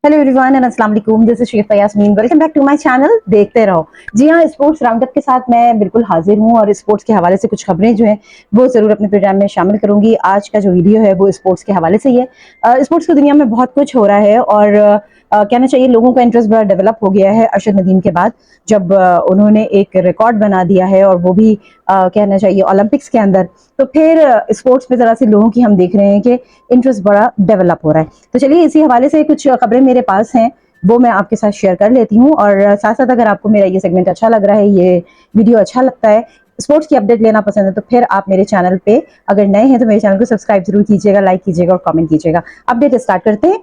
Hello everyone and अस्सलाम वालेकुम, this is Shefa Yasmin. Welcome back to my channel. देखते रहो। जी हाँ, स्पोर्ट्स राउंडअप के साथ मैं बिल्कुल हाजिर हूँ और स्पोर्ट्स के हवाले से कुछ खबरें जो हैं वो जरूर अपने प्रोग्राम में शामिल करूंगी। आज का जो वीडियो है वो स्पोर्ट्स के हवाले से ही है। स्पोर्ट्स की दुनिया में बहुत कुछ हो रहा है और कहना चाहिए लोगों का इंटरेस्ट बड़ा डेवलप हो गया है अरशद नदीम के बाद, जब उन्होंने एक रिकॉर्ड बना दिया है और वो भी कहना चाहिए ओलंपिक्स के अंदर। तो फिर स्पोर्ट्स में जरा सी लोगों की हम देख रहे हैं कि इंटरेस्ट बड़ा डेवलप हो रहा है। तो चलिए इसी हवाले से कुछ खबरें मेरे पास हैं वो मैं आपके साथ शेयर कर लेती हूँ। और साथ साथ अगर आपको मेरा ये सेगमेंट अच्छा लग रहा है, ये वीडियो अच्छा लगता है, स्पोर्ट्स की अपडेट लेना पसंद है, तो फिर आप मेरे चैनल पे अगर नए हैं तो मेरे चैनल को सब्सक्राइब जरूर कीजिएगा, लाइक कीजिएगा और कमेंट कीजिएगा। अपडेट स्टार्ट करते हैं।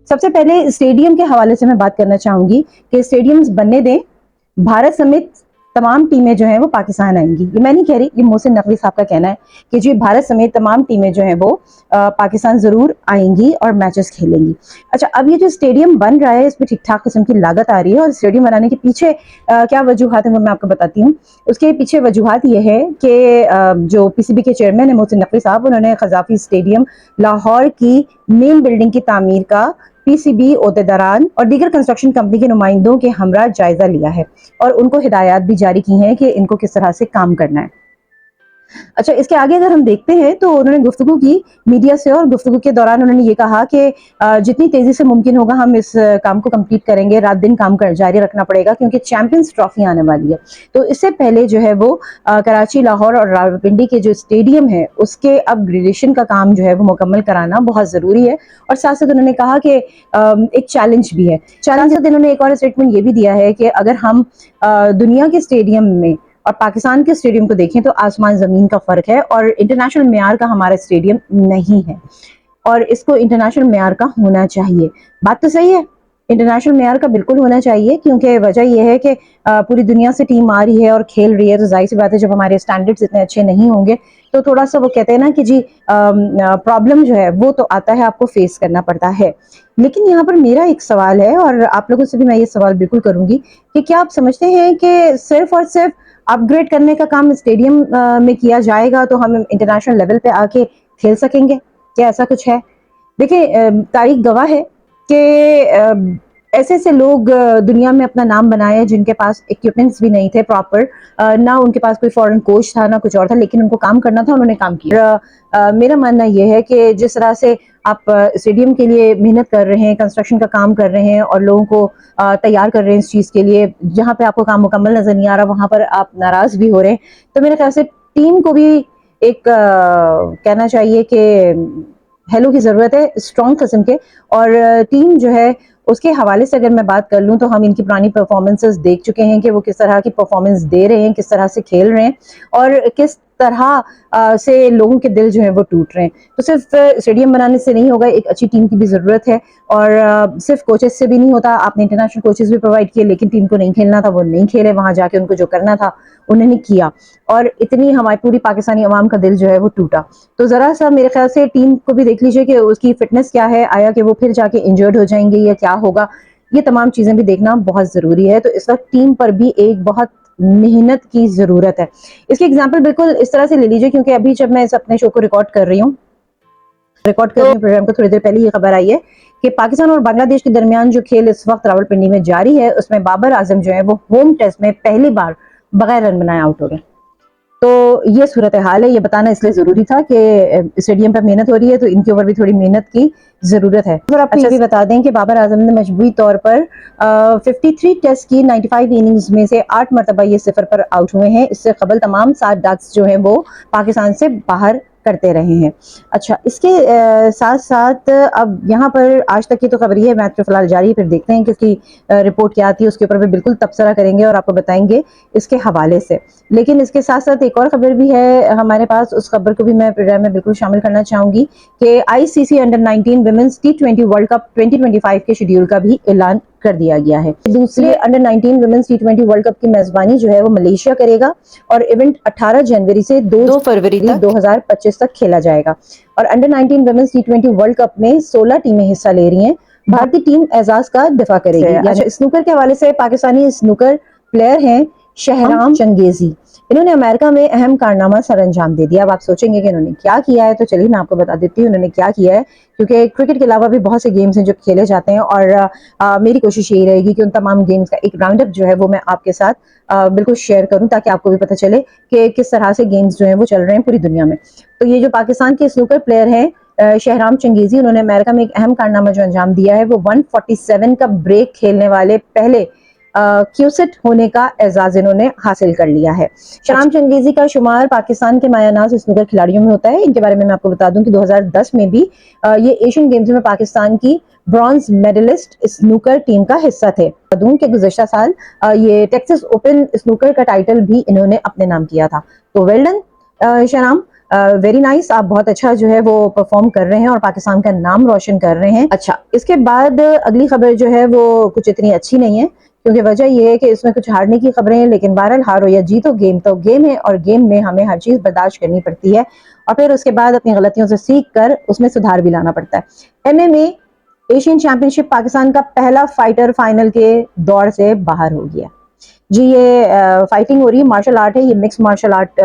सबसे पहले स्टेडियम के हवाले से मैं बात करना चाहूंगी कि स्टेडियम्स बनने दें, भारत समेत तमाम टीमें जो हैं वो पाकिस्तान आएंगी। ये मैं नहीं कह रही, ये मोहसिन नकवी साहब का कहना है कि जी भारत समेत तमाम टीमें जो हैं वो पाकिस्तान जरूर आएंगी और मैचेस खेलेंगी। अच्छा, अब ये जो स्टेडियम बन रहा है इसमें ठीक ठाक किस्म की लागत आ रही है और स्टेडियम बनाने के पीछे क्या वजूहत है वो मैं आपको बताती हूँ। उसके पीछे वजूहत ये है कि जो पीसीबी के चेयरमैन है मोहसिन नकवी साहब, उन्होंने खजाफी स्टेडियम लाहौर की मेन बिल्डिंग की तामीर का पीसीबी ओहदेदारान और दीगर कंस्ट्रक्शन कंपनी के नुमाइंदों के हमरा जायजा लिया है और उनको हिदायत भी जारी की हैं कि इनको किस तरह से काम करना है। अच्छा, इसके आगे अगर हम देखते हैं तो उन्होंने गुफ्तगू की मीडिया से और गुफ्तगू के दौरान उन्होंने ये कहा कि जितनी तेजी से मुमकिन होगा हम इस काम को कंप्लीट करेंगे, रात दिन काम कर जारी रखना पड़ेगा क्योंकि चैंपियंस ट्रॉफी आने वाली है। तो इससे पहले जो है वो कराची, लाहौर और रावलपिंडी के जो स्टेडियम है उसके अपग्रेडेशन का काम जो है वो मुकम्मल कराना बहुत जरूरी है। और साथ साथ उन्होंने कहा कि एक चैलेंज भी है। चैलेंज के दिन उन्होंने एक और स्टेटमेंट ये भी दिया है कि अगर हम दुनिया के स्टेडियम में और पाकिस्तान के स्टेडियम को देखें तो आसमान जमीन का फर्क है और इंटरनेशनल मेयार का हमारा स्टेडियम नहीं है और इसको इंटरनेशनल मेयार का होना चाहिए। बात तो सही है, इंटरनेशनल मेयार का बिल्कुल होना चाहिए क्योंकि वजह यह है कि पूरी दुनिया से टीम आ रही है और खेल रही है, तो जाहिर सी बात है जब हमारे स्टैंडर्ड्स इतने अच्छे नहीं होंगे तो थोड़ा सा वो कहते हैं ना कि जी प्रॉब्लम जो है वो तो आता है, आपको फेस करना पड़ता है। लेकिन यहाँ पर मेरा एक सवाल है और आप लोगों से भी मैं ये सवाल बिल्कुल करूंगी कि क्या आप समझते हैं कि सिर्फ और सिर्फ अपग्रेड करने का काम स्टेडियम में किया जाएगा तो हम इंटरनेशनल लेवल पे आके खेल सकेंगे? क्या ऐसा कुछ है? देखिए, तारीख गवाह है कि ऐसे ऐसे लोग दुनिया में अपना नाम बनाए जिनके पास इक्विपमेंट्स भी नहीं थे प्रॉपर, ना उनके पास कोई फॉरेन कोच था ना कुछ और था, लेकिन उनको काम करना था, उन्होंने काम किया। मेरा मानना यह है कि जिस तरह से आप स्टेडियम के लिए मेहनत कर रहे हैं, कंस्ट्रक्शन का काम कर रहे हैं और लोगों को तैयार कर रहे हैं इस चीज़ के लिए, जहाँ पे आपको काम मुकम्मल नजर नहीं आ रहा वहां पर आप नाराज भी हो रहे हैं, तो मेरे ख्याल से टीम को भी एक कहना चाहिए कि हेलो की ज़रूरत है, स्ट्रॉन्ग किस्म के। और टीम जो है उसके हवाले से अगर मैं बात कर लूँ तो हम इनकी पुरानी परफॉर्मेंसेस देख चुके हैं कि वो किस तरह की परफॉर्मेंस दे रहे हैं, किस तरह से खेल रहे हैं और किस तरह से लोगों के दिल जो है वो टूट रहे हैं। तो सिर्फ स्टेडियम बनाने से नहीं होगा, एक अच्छी टीम की भी ज़रूरत है और सिर्फ कोचेस से भी नहीं होता। आपने इंटरनेशनल कोचेस भी प्रोवाइड किए लेकिन टीम को नहीं खेलना था, वो नहीं खेले, वहां जाके उनको जो करना था उन्होंने किया और इतनी हमारी पूरी पाकिस्तानी अवाम का दिल जो है वो टूटा। तो ज़रा सा मेरे ख्याल से टीम को भी देख लीजिए कि उसकी फिटनेस क्या है, आया कि वो फिर जाके इंजर्ड हो जाएंगे या क्या होगा, ये तमाम चीज़ें भी देखना बहुत ज़रूरी है। तो इस वक्त टीम पर भी एक बहुत मेहनत की ज़रूरत है। इसकी एग्जाम्पल बिल्कुल इस तरह से ले लीजिए क्योंकि अभी जब मैं इस अपने शो को रिकॉर्ड कर रही हूँ प्रोग्राम को थोड़ी देर पहले ये खबर आई है कि पाकिस्तान और बांग्लादेश के दरमियान जो खेल इस वक्त रावलपिंडी में जारी है उसमें बाबर आजम जो है वो होम टेस्ट में पहली बार बगैर रन बनाए आउट हो गए। तो ये सूरत हाल है, ये बताना इसलिए जरूरी था कि स्टेडियम पर मेहनत हो रही है तो इनके ऊपर भी थोड़ी मेहनत की जरूरत है। और आपको ये भी बता दें कि बाबर आजम ने मजबूरी तौर पर 53 टेस्ट की 95 इनिंग्स में से 8 मरतबा ये सिफर पर आउट हुए हैं। इससे कबल तमाम 7 डक्स जो हैं वो पाकिस्तान से बाहर करते रहे हैं। अच्छा, इसके साथ साथ अब यहाँ पर आज तक की तो खबर ये है, मैच तो फिलहाल जारी है, फिर देखते हैं कि इसकी रिपोर्ट क्या आती है, उसके ऊपर भी बिल्कुल तबसरा करेंगे और आपको बताएंगे इसके हवाले से। लेकिन इसके साथ साथ एक और खबर भी है हमारे पास, उस खबर को भी मैं प्रोग्राम में बिल्कुल शामिल करना चाहूंगी कि ICC under 19 women's T20 world cup 2025 के शेड्यूल का भी ऐलान कर दिया गया है। दूसरी under 19 women's T20 world cup की मेजबानी जो है वो मलेशिया करेगा और इवेंट 18 जनवरी से 2 फरवरी 2025 तक खेला जाएगा। और under 19 women's T20 world cup में 16 टीमें हिस्सा ले रही हैं। भारतीय टीम एजाज का दिफा करेगी। अच्छा, स्नूकर के हवाले से पाकिस्तानी स्नूकर प्लेयर हैं शहराम चंगेजी। इन्होंने अमेरिका में अहम कारनामा सर अंजाम दे दिया। अब आप सोचेंगे कि इन्होंने क्या किया है, तो चलिए मैं आपको बता देती हूँ इन्होंने क्या किया है, क्योंकि क्रिकेट के अलावा भी बहुत से गेम्स हैं जो खेले जाते हैं, और मेरी कोशिश यही रहेगी कि उन तमाम गेम्स का एक राउंड अप जो है वो मैं आपके साथ बिल्कुल शेयर करूं, ताकि आपको भी पता चले कि किस तरह से गेम्स जो हैं वो चल रहे हैं पूरी दुनिया में। तो ये जो पाकिस्तान के स्नूकर प्लेयर हैं शहराम चंगेजी, उन्होंने अमेरिका में एक अहम कारनामा जो अंजाम दिया है, वो 147 का ब्रेक खेलने वाले पहले क्यूसेट होने का एजाज इन्होंने हासिल कर लिया है। शहराम चंगेजी का शुमार पाकिस्तान के मायानाज स्नूकर खिलाड़ियों में होता है। इनके बारे में मैं आपको बता दूं कि 2010 में भी ये एशियन गेम्स में पाकिस्तान की ब्रॉन्ज मेडलिस्ट स्नूकर टीम का हिस्सा थे। दूं कि गुज़श्ता साल ये टेक्सास ओपन स्नूकर का टाइटल भी इन्होंने अपने नाम किया था। तो well done Shahram, very nice, आप बहुत अच्छा जो है वो परफॉर्म कर रहे हैं और पाकिस्तान का नाम रोशन कर रहे हैं। अच्छा, इसके बाद अगली खबर जो है वो कुछ इतनी अच्छी नहीं है, क्योंकि वजह यह है कि इसमें कुछ हारने की खबरें हैं, लेकिन बहरहाल हारो या जीतो गेम तो गेम है, और गेम में हमें हर चीज बर्दाश्त करनी पड़ती है, और फिर उसके बाद अपनी गलतियों से सीख कर उसमें सुधार भी लाना पड़ता है। MMA एशियन चैंपियनशिप, पाकिस्तान का पहला फाइटर फाइनल के दौर से बाहर हो गया जी। ये फाइटिंग हो रही है, मार्शल आर्ट है, ये मिक्स मार्शल आर्ट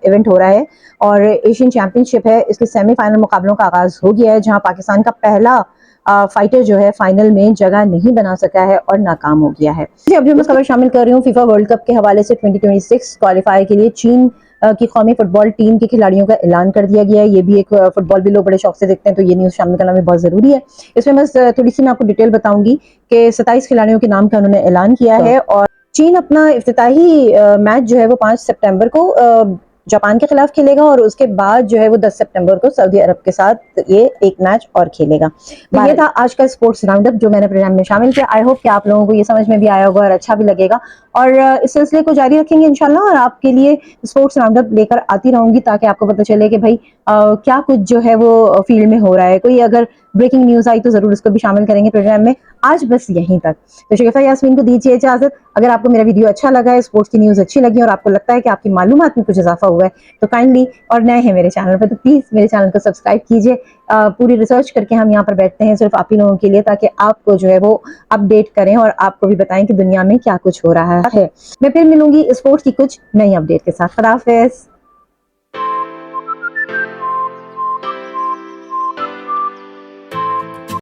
इवेंट हो रहा है, और एशियन चैंपियनशिप है, इसके सेमीफाइनल मुकाबलों का आगाज हो गया है, जहां पाकिस्तान का पहला फाइटर जो है फाइनल में जगह नहीं बना सका है और नाकाम हो गया है। अब जो मैं खबर शामिल कर रही हूँ फीफा वर्ल्ड कप के हवाले से 2026 क्वालिफाई के लिए चीन की कौमी फुटबॉल टीम के खिलाड़ियों का ऐलान कर दिया गया है। ये भी एक फुटबॉल भी लोग बड़े शौक से देखते हैं, तो ये न्यूज शामिल करना भी बहुत जरूरी है। इसमें बस थोड़ी सी मैं आपको डिटेल बताऊंगी कि 27 खिलाड़ियों के नाम का उन्होंने ऐलान किया है, और चीन अपना इफ्तिताही मैच जो है वो 5 सितंबर को जापान के खिलाफ खेलेगा, और उसके बाद जो है वो 10 सितंबर को सऊदी अरब के साथ ये एक मैच और खेलेगा। तो ये था आज का स्पोर्ट्स राउंड अप जो मैंने प्रोग्राम में शामिल किया। आई होप कि आप लोगों को ये समझ में भी आया होगा और अच्छा भी लगेगा, और इस सिलसिले को जारी रखेंगे इंशाल्लाह, और आपके लिए स्पोर्ट्स राउंड अप लेकर आती रहूंगी, ताकि आपको पता चले कि भाई क्या कुछ जो है वो फील्ड में हो रहा है। कोई अगर ब्रेकिंग न्यूज आई तो जरूर उसको भी शामिल करेंगे प्रोग्राम में। आज बस यहीं तक, तो शगुफ्ता यास्मीन को दीजिए इजाजत। अगर आपको मेरा वीडियो अच्छा लगा है, स्पोर्ट्स की न्यूज अच्छी लगी, और आपको लगता है कि आपकी मालूमात में कुछ इजाफा हुआ है, तो काइंडली, और नए हैं मेरे चैनल पर तो प्लीज मेरे चैनल को सब्सक्राइब कीजिए। पूरी रिसर्च करके हम यहाँ पर बैठते हैं सिर्फ आप ही लोगों के लिए, ताकि आपको जो है वो अपडेट करें और आपको भी बताएं कि दुनिया में क्या कुछ हो रहा है। मैं फिर मिलूंगी स्पोर्ट्स की कुछ नई अपडेट के साथ। खुदा हाफिज।